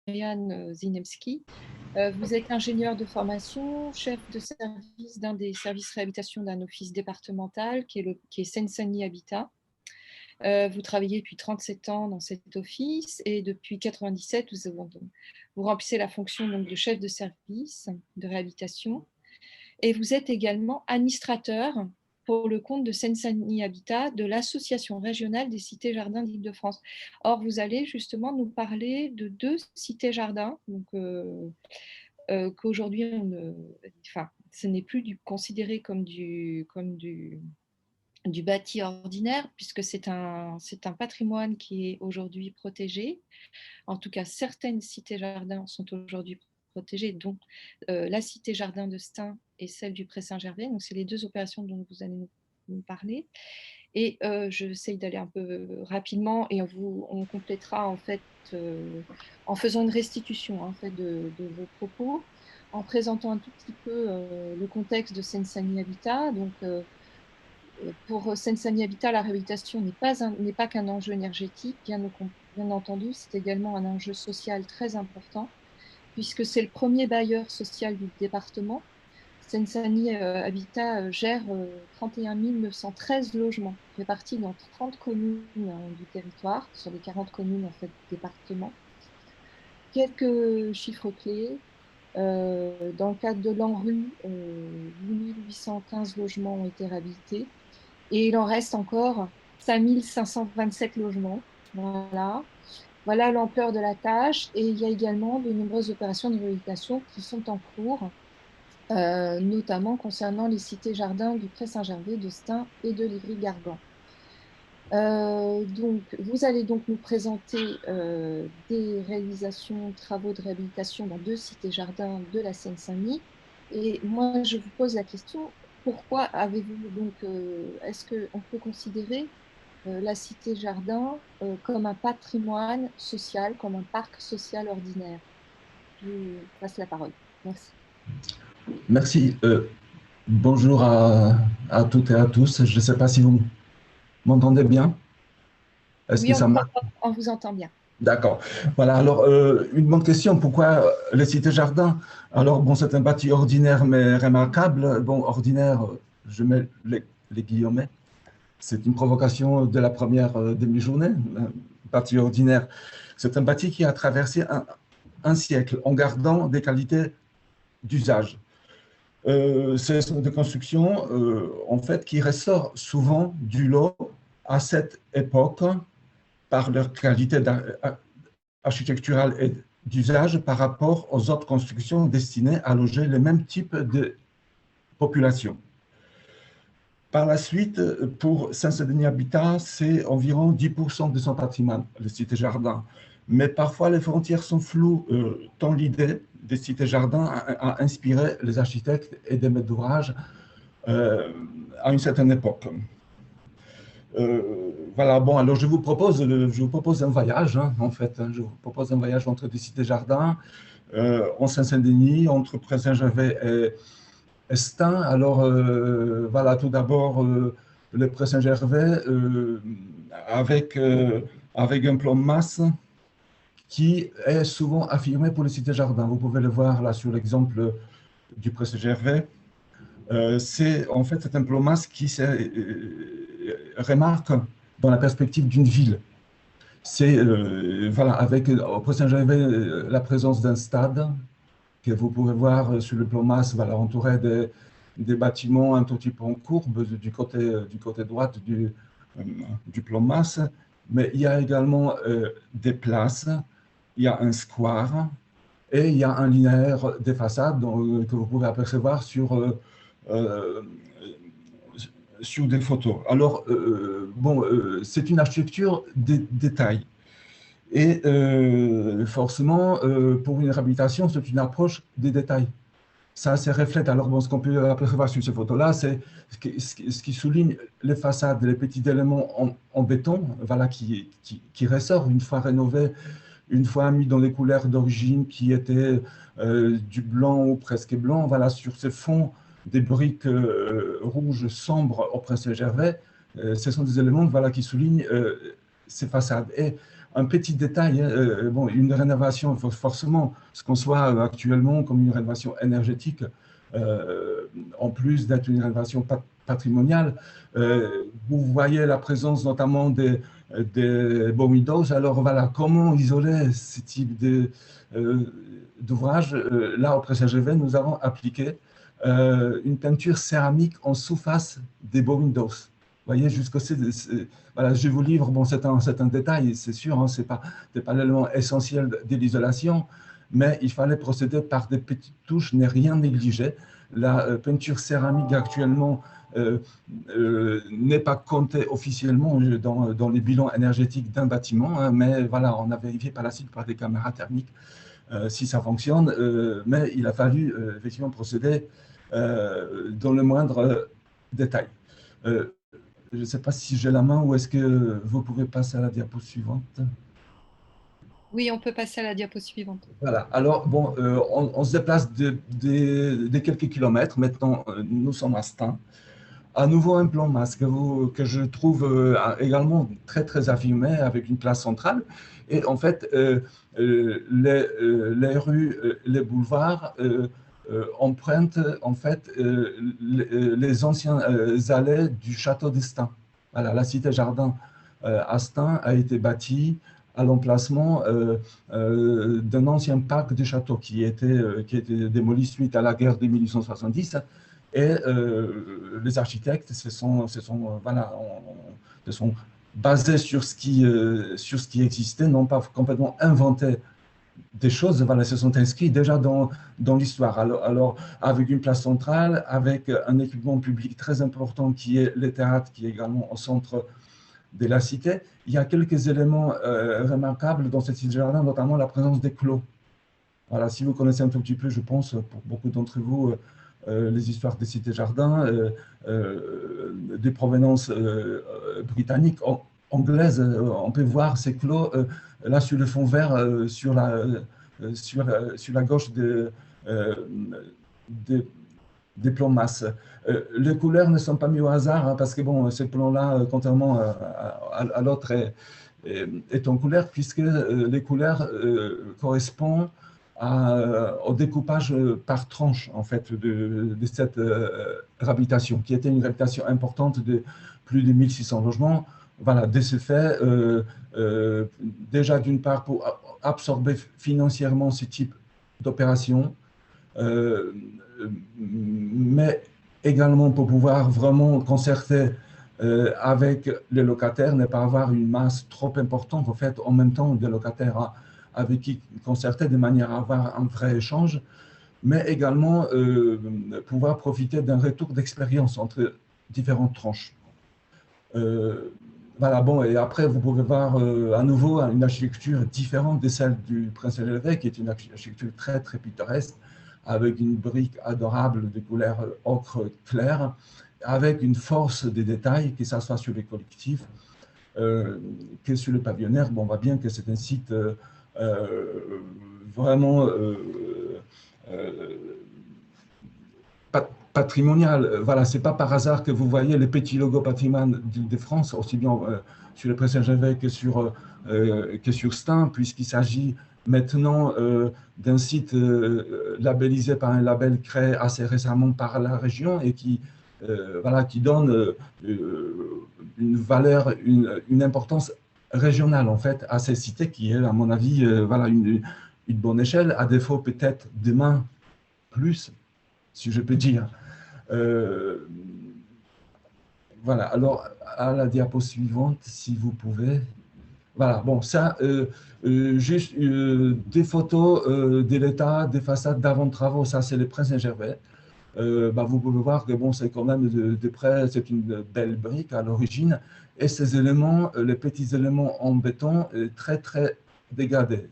Marianne Zinemski. Vous êtes ingénieur de formation, chef de service d'un des services réhabilitation d'un office départemental qui est Seine-Saint-Denis Habitat. Vous travaillez depuis 37 ans dans cet office et depuis 97, vous remplissez la fonction donc, de chef de service de réhabilitation. Et vous êtes également administrateur pour le compte de Seine-Saint-Denis Habitat de l'Association régionale des cités-jardins d'Île-de-France. Or, vous allez justement nous parler de 2 cités-jardins, qu'aujourd'hui, ce n'est plus considéré comme du bâti ordinaire, puisque c'est un patrimoine qui est aujourd'hui protégé. En tout cas, certaines cités-jardins sont aujourd'hui protégées, dont la cité-jardin de Stein et celle du Pré-Saint-Gervais. Donc, c'est les 2 opérations dont vous allez nous parler. Et j'essaye d'aller un peu rapidement et on complétera en fait en faisant une restitution en fait, de vos propos, en présentant un tout petit peu le contexte de Seine-Saint-Denis Habitat. Donc, pour Seine-Saint-Denis Habitat, la réhabilitation n'est pas qu'un enjeu énergétique, bien entendu, c'est également un enjeu social très important, puisque c'est le premier bailleur social du département. Seine-Saint-Denis Habitat gère 31 913 logements répartis dans 30 communes du territoire, sur les 40 communes en fait, du département. Quelques chiffres clés. Dans le cadre de l'ANRU, 8 815 logements ont été réhabilités et il en reste encore 5 527 logements. Voilà l'ampleur de la tâche. Et il y a également de nombreuses opérations de réhabilitation qui sont en cours, notamment concernant les cités-jardins du Pré-Saint-Gervais, de Stein et de Livry-Gargan. Donc, vous allez donc nous présenter des réalisations, travaux de réhabilitation dans 2 cités-jardins de la Seine-Saint-Denis. Et moi, je vous pose la question, pourquoi avez-vous donc, est-ce qu'on peut considérer la cité-jardin comme un patrimoine social, comme un parc social ordinaire? Je vous passe la parole. Merci. Merci. Bonjour à toutes et à tous. Je ne sais pas si vous m'entendez bien. Est-ce Oui, que ça marche? on vous entend bien. D'accord. Voilà. Alors, une bonne question. Pourquoi les cités-jardins? Alors, bon, c'est un bâti ordinaire mais remarquable. Bon, ordinaire, je mets les guillemets. C'est une provocation de la première demi-journée. Bâti ordinaire. C'est un bâti qui a traversé un siècle en gardant des qualités d'usage. Ce sont des constructions en fait, qui ressortent souvent du lot à cette époque par leur qualité architecturale et d'usage par rapport aux autres constructions destinées à loger le même type de population. Par la suite, pour Saint-Denis Habitat, c'est environ 10% de son patrimoine, le cité-jardin. Mais parfois, les frontières sont floues, tant l'idée des cités-jardins a inspiré les architectes et des maîtres d'ouvrage à une certaine époque. Voilà, bon, alors je vous propose un voyage, hein, en fait. Je vous propose un voyage entre des cités-jardins, en Saint-Denis, entre Pré-Saint-Gervais et Stein. Alors, voilà, tout d'abord, le Pré-Saint-Gervais avec un plan de masse qui est souvent affirmé pour les cités-jardins. Vous pouvez le voir là sur l'exemple du Pré-Saint-Gervais. C'est en fait un plan de masse qui se remarque dans la perspective d'une ville. C'est voilà, avec au Pré-Saint-Gervais la présence d'un stade que vous pouvez voir sur le plan masse, voilà, entouré des bâtiments un tout petit peu en courbe du côté droit du plan masse. Mais il y a également des places, il y a un square et il y a un linéaire des façades que vous pouvez apercevoir sur des photos. Alors, bon, c'est une architecture des détails. Et forcément, pour une réhabilitation, c'est une approche des détails. Ça se reflète. Alors, bon, ce qu'on peut apercevoir sur ces photos-là, c'est ce qui souligne les façades, les petits éléments en béton, voilà, qui ressortent une fois rénovés, une fois mis dans les couleurs d'origine qui étaient du blanc ou presque blanc. Voilà, sur ce fond des briques rouges sombres au Pré-Saint-Gervais, ce sont des éléments, voilà, qui soulignent ces façades. Et un petit détail, hein, bon, une rénovation, forcément, ce qu'on soit actuellement comme une rénovation énergétique, en plus d'être une rénovation patrimoniale, vous voyez la présence notamment des beaux windows. Alors voilà, comment isoler ce type d'ouvrage? Là, au Pré-Saint-Gervais, nous avons appliqué une peinture céramique en sous-face des beaux windows. Vous voyez, voilà, je vous livre, bon, c'est un détail, c'est sûr, hein, ce n'est pas l'élément essentiel de l'isolation, mais il fallait procéder par des petites touches, n'est rien négligé. La peinture céramique actuellement n'est pas comptée officiellement dans les bilans énergétiques d'un bâtiment, hein, mais voilà, on a vérifié par la suite par des caméras thermiques si ça fonctionne, mais il a fallu effectivement procéder dans le moindre détail. Je ne sais pas si j'ai la main ou est-ce que vous pouvez passer à la diapo suivante. Oui, on peut passer à la diapo suivante. Voilà, alors bon, on se déplace de quelques kilomètres. Maintenant, nous sommes à Stein. À nouveau un plan masse que je trouve également très très affirmé avec une place centrale. Et en fait, les rues, les boulevards empruntent en fait les anciens allées du château d'Estaing. Voilà, la cité-jardin à Stein a été bâtie à l'emplacement d'un ancien parc du château qui était démoli suite à la guerre de 1870. Et les architectes voilà, se sont basés sur ce qui existait, n'ont pas complètement inventé des choses, voilà, se sont inscrits déjà dans l'histoire. Alors, avec une place centrale, avec un équipement public très important qui est le théâtre, qui est également au centre de la cité, il y a quelques éléments remarquables dans cette cité-jardin, notamment la présence des clos. Voilà, si vous connaissez un tout petit peu, je pense, pour beaucoup d'entre vous, les histoires des cités-jardins, des provenances britanniques, anglaises, on peut voir ces clos là sur le fond vert, sur la gauche des plans masse. Les couleurs ne sont pas mises au hasard, hein, parce que bon, ce plan-là, contrairement à l'autre, est en couleur, puisque les couleurs correspondent au découpage par tranche en fait de cette réhabilitation, qui était une réhabilitation importante de plus de 1600 logements. Voilà, de ce fait, déjà d'une part pour absorber financièrement ce type d'opération, mais également pour pouvoir vraiment concerter avec les locataires, ne pas avoir une masse trop importante, en fait, en même temps, des locataires avec qui concerter de manière à avoir un vrai échange, mais également pouvoir profiter d'un retour d'expérience entre différentes tranches. Voilà, bon, et après, vous pouvez voir à nouveau une architecture différente de celle du Prince-Élevé, qui est une architecture très, très pittoresque, avec une brique adorable de couleur ocre clair, avec une force des détails, que ce soit sur les collectifs, que sur le pavillonnaire. Bon, on voit bien que c'est un site vraiment patrimonial. Voilà, c'est pas par hasard que vous voyez les petits logos patrimoine de France, aussi bien sur le Pré-Saint-Gervais que sur Stein, puisqu'il s'agit maintenant d'un site labellisé par un label créé assez récemment par la région et voilà, qui donne une valeur, une importance régionale en fait à ces cités qui est à mon avis voilà, une bonne échelle, à défaut peut-être demain plus, si je peux dire. Voilà, alors à la diapo suivante, si vous pouvez. Voilà, bon, ça, juste des photos de l'état des façades d'avant-travaux, ça c'est le Prince-Saint-Gervais. Bah, vous pouvez voir que bon, c'est quand même de près, c'est une belle brique à l'origine, et ces éléments, les petits éléments en béton, très très dégradés.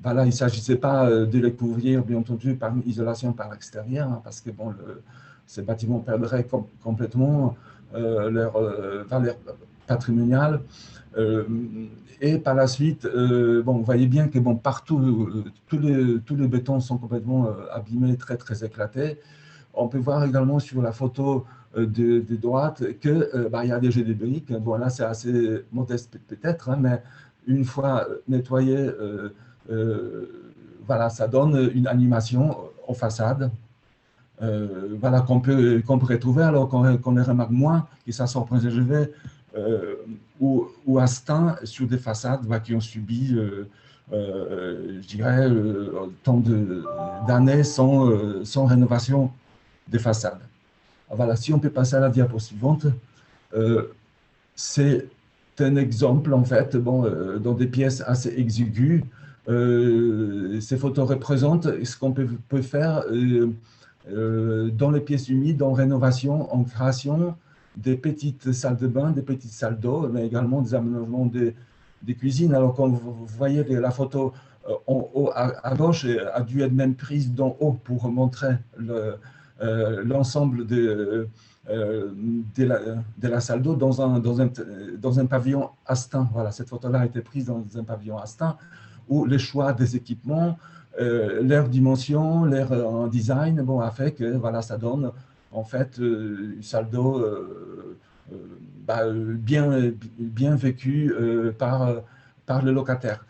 Voilà, il ne s'agissait pas de les couvrir, bien entendu, par une isolation par l'extérieur, hein, parce que bon, ces bâtiments perdraient complètement leur valeur patrimoniale. Et par la suite, bon, vous voyez bien que bon, partout, tous les bétons sont complètement abîmés, très, très éclatés. On peut voir également sur la photo de droite qu'il bah, y a déjà des briques. Bon, là, c'est assez modeste peut-être, hein, mais une fois nettoyé, voilà, ça donne une animation aux façades. Voilà, qu'on peut retrouver, alors qu'on les remarque moins, que ça soit au Prince de Gévais ou à Stein, sur des façades qui ont subi, je dirais, tant d'années sans rénovation des façades. Voilà, si on peut passer à la diapo suivante, c'est un exemple, en fait, bon, dans des pièces assez exiguës. Ces photos représentent ce qu'on peut faire dans les pièces humides, en rénovation, en création des petites salles de bain, des petites salles d'eau, mais également des aménagements des cuisines. Alors, quand vous voyez la photo en haut à gauche, a dû être même prise d'en haut pour montrer l'ensemble de la salle d'eau dans un pavillon Astin. Voilà, cette photo-là a été prise dans un pavillon Astin, où le choix des équipements, leur dimension, leur design, bon, a fait que voilà, ça donne en fait une salle d'eau bien vécue par le locataire.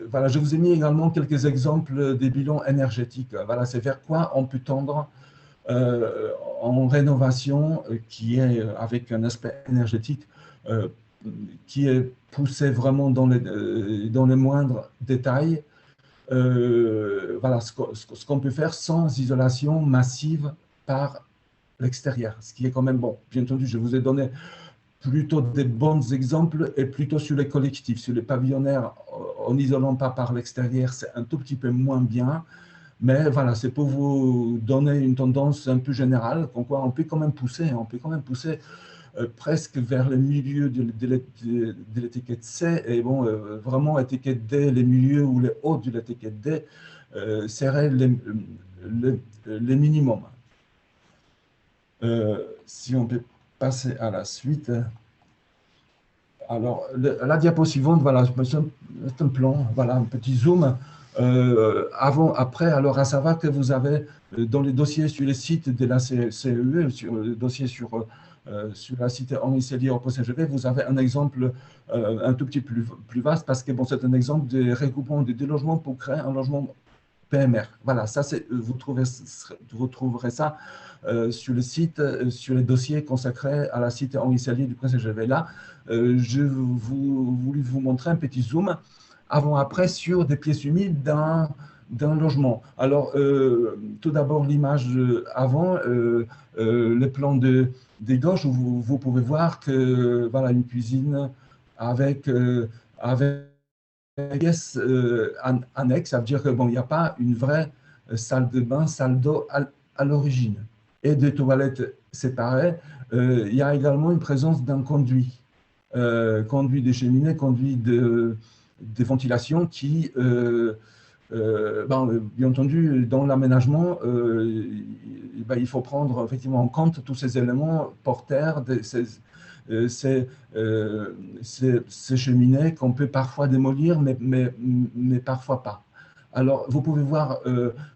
Voilà, je vous ai mis également quelques exemples des bilans énergétiques. Voilà, c'est vers quoi on peut tendre en rénovation qui est avec un aspect énergétique qui est poussé vraiment dans les moindres détails. Voilà ce qu'on peut faire sans isolation massive par l'extérieur, ce qui est quand même bon. Bien entendu, je vous ai donné plutôt des bons exemples et plutôt sur les collectifs, sur les pavillonnaires, en n'isolant pas par l'extérieur, c'est un tout petit peu moins bien. Mais voilà, c'est pour vous donner une tendance un peu générale, comme quoi on peut quand même pousser, presque vers le milieu de l'étiquette C, et bon, vraiment étiquette D, les milieux ou les hauts de l'étiquette D seraient les minimums. Si on peut passer à la suite. Alors, la diapo suivante, voilà, c'est un plan, voilà, un petit zoom. Avant, après, alors à savoir que vous avez dans les dossiers sur les sites de la CEE, sur le dossier sur la cité Henri Sellier au Pont-Saint-Gervais, vous avez un exemple un tout petit peu plus vaste parce que bon, c'est un exemple de regroupement de deux logements pour créer un logement PMR. Voilà, ça, vous trouverez ça sur le site, sur les dossiers consacrés à la cité Henri Sellier du Pont-Saint-Gervais. Là, je voulais vous montrer un petit zoom avant-après sur des pièces humides d'un logement. Alors, tout d'abord, l'image avant, le plan de gauche, où vous pouvez voir que voilà, une cuisine avec pièce annexe, ça veut dire que bon, il n'y a pas une vraie salle de bain, salle d'eau à l'origine. Et des toilettes séparées, il y a également une présence d'un conduit. Conduit des cheminées, conduit de ventilation qui, bien entendu, dans l'aménagement, il faut prendre effectivement en compte tous ces éléments porteurs, ces cheminées qu'on peut parfois démolir, mais parfois pas. Alors, vous pouvez voir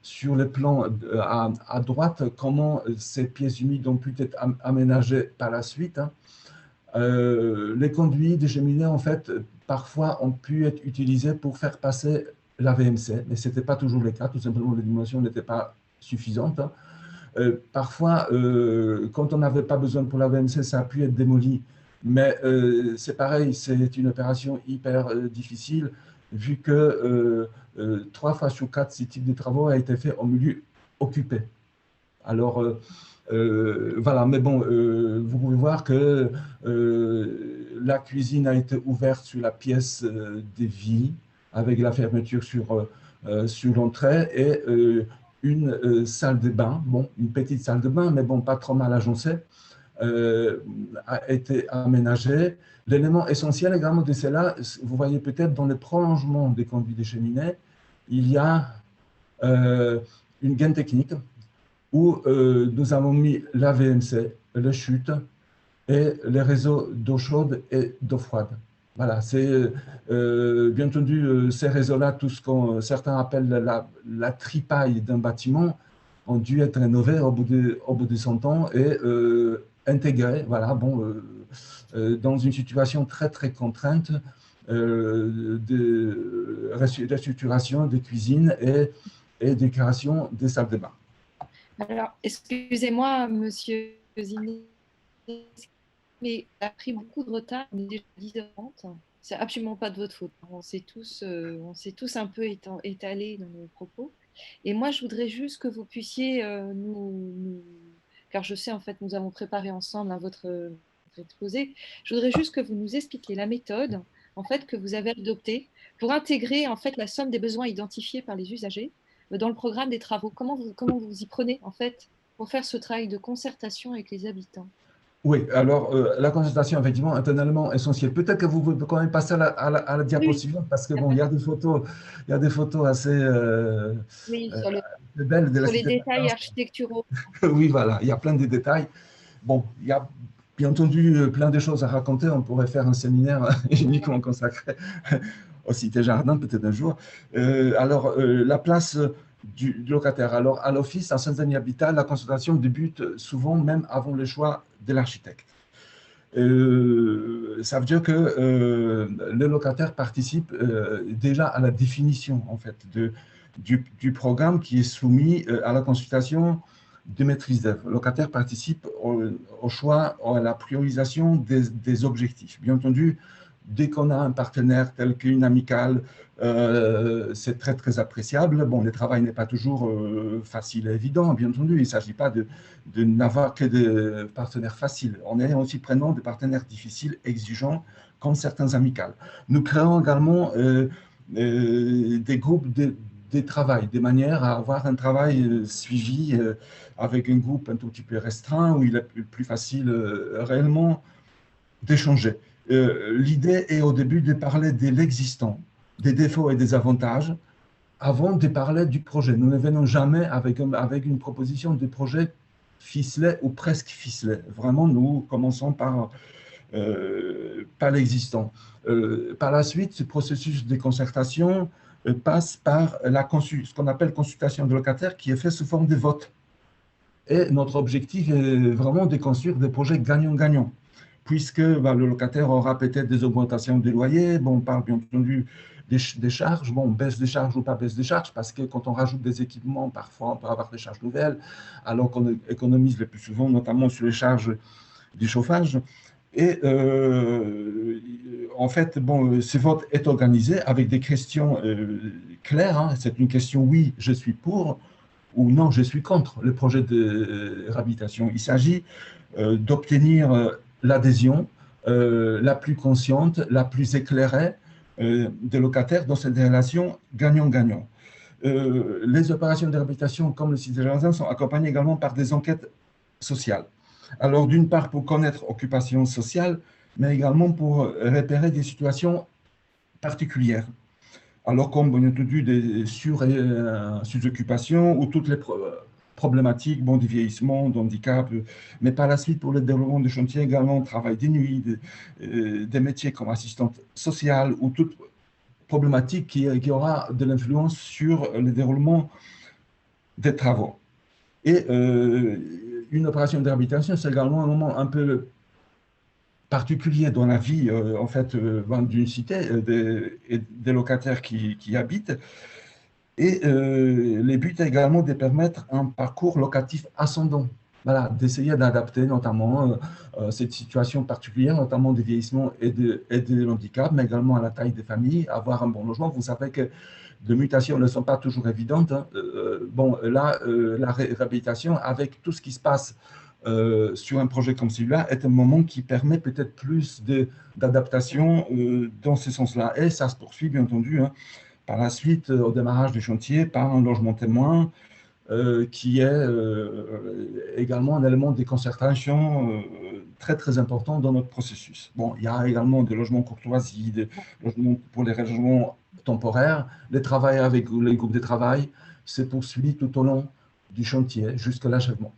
sur le plan à droite comment ces pièces humides ont pu être aménagées par la suite. Hein. Les conduits des cheminées, en fait, parfois ont pu être utilisés pour faire passer la VMC, mais ce n'était pas toujours le cas, tout simplement les dimensions n'étaient pas suffisantes. Parfois, quand on n'avait pas besoin pour la VMC, ça a pu être démoli, mais c'est pareil, c'est une opération hyper difficile, vu que 3 fois sur 4, ce type de travaux a été fait en milieu occupé. Alors, voilà, mais bon, vous pouvez voir que la cuisine a été ouverte sur la pièce des vies, avec la fermeture sur l'entrée, et une salle de bain, bon, une petite salle de bain, mais bon, pas trop mal agencée, a été aménagée. L'élément essentiel également de cela, vous voyez peut-être dans le prolongement des conduits des cheminées, il y a une gaine technique, où nous avons mis la VMC, les chutes et les réseaux d'eau chaude et d'eau froide. Voilà, c'est bien entendu ces réseaux-là, tout ce que certains appellent la tripaille d'un bâtiment, ont dû être rénovés au bout de 100 ans et intégrés, voilà, bon, dans une situation très très contrainte de restructuration des cuisines et des créations des salles de bain. Alors, excusez-moi, monsieur Zinet, mais ça a pris beaucoup de retard. On est déjà 10h30. C'est absolument pas de votre faute. On s'est tous un peu étalés dans nos propos. Et moi, je voudrais juste que vous puissiez car je sais, en fait, nous avons préparé ensemble votre exposé. Je voudrais juste que vous nous expliquiez la méthode, en fait, que vous avez adoptée pour intégrer, en fait, la somme des besoins identifiés par les usagers dans le programme des travaux. Comment vous y prenez, en fait, pour faire ce travail de concertation avec les habitants? Oui, alors la consultation, effectivement, est un élément essentiel. Peut-être que vous pouvez quand même passer à la diapo Oui, suivante, parce que bon, il y a des photos assez oui, belles de la sur les cité. détails architecturaux. Oui, voilà, il y a plein de détails. Bon, il y a bien entendu plein de choses à raconter. On pourrait faire un séminaire uniquement consacré aux cités jardins, peut-être un jour. Alors, la place du locataire. Alors, à l'office, à Saint-Denis Habitat, la consultation débute souvent même avant le choix de l'architecte. Ça veut dire que le locataire participe déjà à la définition en fait, du programme qui est soumis à la consultation de maîtrise d'œuvre. Le locataire participe au choix, à la priorisation des objectifs. Bien entendu, dès qu'on a un partenaire tel qu'une amicale, c'est très, très appréciable. Bon, le travail n'est pas toujours facile et évident, bien entendu. Il ne s'agit pas de n'avoir que des partenaires faciles. On est aussi prenant des partenaires difficiles, exigeants, comme certains amicales. Nous créons également des groupes de travail, de manière à avoir un travail suivi avec un groupe un tout petit peu restreint, où il est plus facile réellement d'échanger. L'idée est au début de parler de l'existant, des défauts et des avantages, avant de parler du projet. Nous ne venons jamais avec une proposition de projet ficelé ou presque ficelé. Vraiment, nous commençons par l'existant. Par la suite, ce processus de concertation passe par ce qu'on appelle consultation de locataires, qui est fait sous forme de vote. Et notre objectif est vraiment de construire des projets gagnant-gagnant, puisque le locataire aura peut-être des augmentations des loyers. Bon, on parle bien entendu des charges, bon, baisse des charges ou pas baisse des charges, parce que quand on rajoute des équipements, parfois on peut avoir des charges nouvelles, alors qu'on économise le plus souvent, notamment sur les charges du chauffage. Et en fait, bon, ce vote est organisé avec des questions claires. Hein. C'est une question oui, je suis pour, ou non, je suis contre le projet de réhabilitation. Il s'agit d'obtenir l'adhésion la plus consciente, la plus éclairée des locataires dans cette relation gagnant-gagnant. Les opérations de réhabilitation, comme le site des jardins, sont accompagnées également par des enquêtes sociales. Alors, d'une part, pour connaître occupation sociale, mais également pour repérer des situations particulières. Alors, comme bien entendu des sous-occupations ou toutes les problématiques du vieillissement, d'handicap, mais par la suite, pour le développement du chantier, également travail de nuit, des métiers comme assistante sociale ou toute problématique qui aura de l'influence sur le déroulement des travaux. Et une opération de réhabilitation, c'est également un moment un peu particulier dans la vie en fait d'une cité et des locataires qui y habitent. Et le but est également de permettre un parcours locatif ascendant. Voilà, d'essayer d'adapter notamment cette situation particulière, notamment du vieillissement et de l'handicap, mais également à la taille des familles, avoir un bon logement. Vous savez que les mutations ne sont pas toujours évidentes. Hein. Bon, là, la réhabilitation, avec tout ce qui se passe sur un projet comme celui-là, est un moment qui permet peut-être plus d'adaptation dans ce sens-là. Et ça se poursuit, bien entendu, hein, par la suite, au démarrage du chantier, par un logement témoin, qui est également un élément de concertation très, très important dans notre processus. Bon, il y a également des logements courtoisie, des logements pour les logements temporaires. Le travail avec les groupes de travail se poursuit tout au long du chantier jusqu'à l'achèvement.